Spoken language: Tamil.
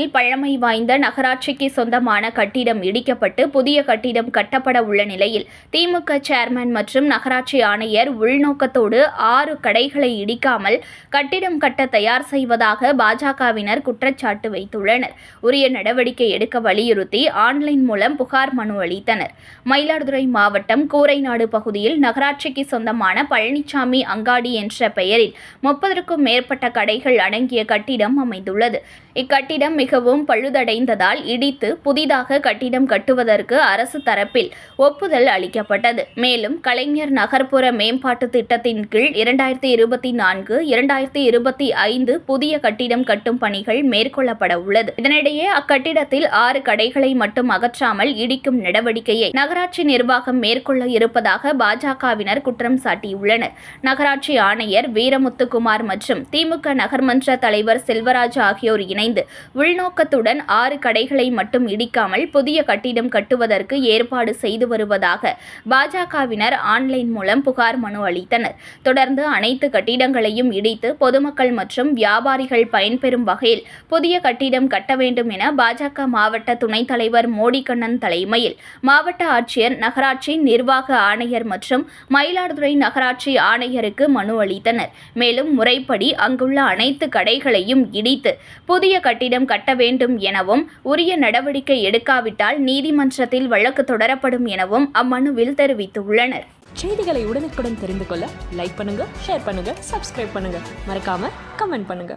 பகுதியில் பழமை வாய்ந்த நகராட்சிக்கு சொந்தமான கட்டிடம் இடிக்கப்பட்டு புதிய கட்டிடம் கட்டப்பட உள்ள நிலையில் திமுக சேர்மன் மற்றும் நகராட்சி ஆணையர் உள்நோக்கத்தோடு 6 கடைகளை இடிக்காமல் கட்டிடம் கட்ட தயார் செய்வதாக பாஜகவினர் குற்றச்சாட்டு வைத்துள்ளனர். உரிய நடவடிக்கை எடுக்க வலியுறுத்தி ஆன்லைன் மூலம் புகார் மனு அளித்தனர். மயிலாடுதுறை மாவட்டம் கூரைநாடு பகுதியில் நகராட்சிக்கு சொந்தமான பழனிசாமி அங்காடி என்ற பெயரில் 30க்கும் மேற்பட்ட கடைகள் அடங்கிய கட்டிடம் அமைந்துள்ளது. இக்கட்டிடம் மிகவும் பழுதடைந்ததால் இடித்து புதிதாக கட்டிடம் கட்டுவதற்கு அரசு தரப்பில் ஒப்புதல் அளிக்கப்பட்டது. மேலும் கலைஞர் நகர்ப்புற மேம்பாட்டு திட்டத்தின் கீழ் 2024-2025 புதிய கட்டிடம் கட்டும் பணிகள் மேற்கொள்ளப்பட உள்ளது. இதனிடையே அக்கட்டிடத்தில் 6 கடைகளை மட்டும் அகற்றாமல் இடிக்கும் நடவடிக்கையை நகராட்சி நிர்வாகம் மேற்கொள்ள இருப்பதாக பாஜகவினர் குற்றம் சாட்டியுள்ளனர். நகராட்சி ஆணையர் வீரமுத்துக்குமார் மற்றும் திமுக நகர்மன்ற தலைவர் செல்வராஜ் ஆகியோர் இணைந்து உள்நோக்கத்துடன் 6 கடைகளை மட்டும் இடிக்காமல் புதிய கட்டிடம் கட்டுவதற்கு ஏற்பாடு செய்து வருவதாக பாஜகவினர் ஆன்லைன் மூலம் புகார் மனு அளித்தனர். தொடர்ந்து அனைத்து கட்டிடங்களையும் இடித்து பொதுமக்கள் மற்றும் வியாபாரிகள் பயன்பெறும் வகையில் புதிய கட்டிடம் கட்ட வேண்டும் என பாஜக மாவட்ட துணைத் தலைவர் மோடிகண்ணன் தலைமையில் மாவட்ட ஆட்சியர், நகராட்சி நிர்வாக ஆணையர் மற்றும் மயிலாடுதுறை நகராட்சி ஆணையருக்கு மனு அளித்தனர். மேலும் முறைப்படி அங்குள்ள அனைத்து கடைகளையும் இடித்து புதிய கட்டிடம் கட்ட வேண்டும் எனவும் உரிய நடவடிக்கை எடுக்காவிட்டால் நீதிமன்றத்தில் வழக்கு தொடரப்படும் எனவும் அம்மனுவில் தெரிவித்துள்ளனர். செய்திகளை உடனுக்குடன் தெரிந்து கொள்ள லைக் பண்ணுங்க, ஷேர் பண்ணுங்க, சப்ஸ்கிரைப் பண்ணுங்க, மறக்காம கமெண்ட் பண்ணுங்க.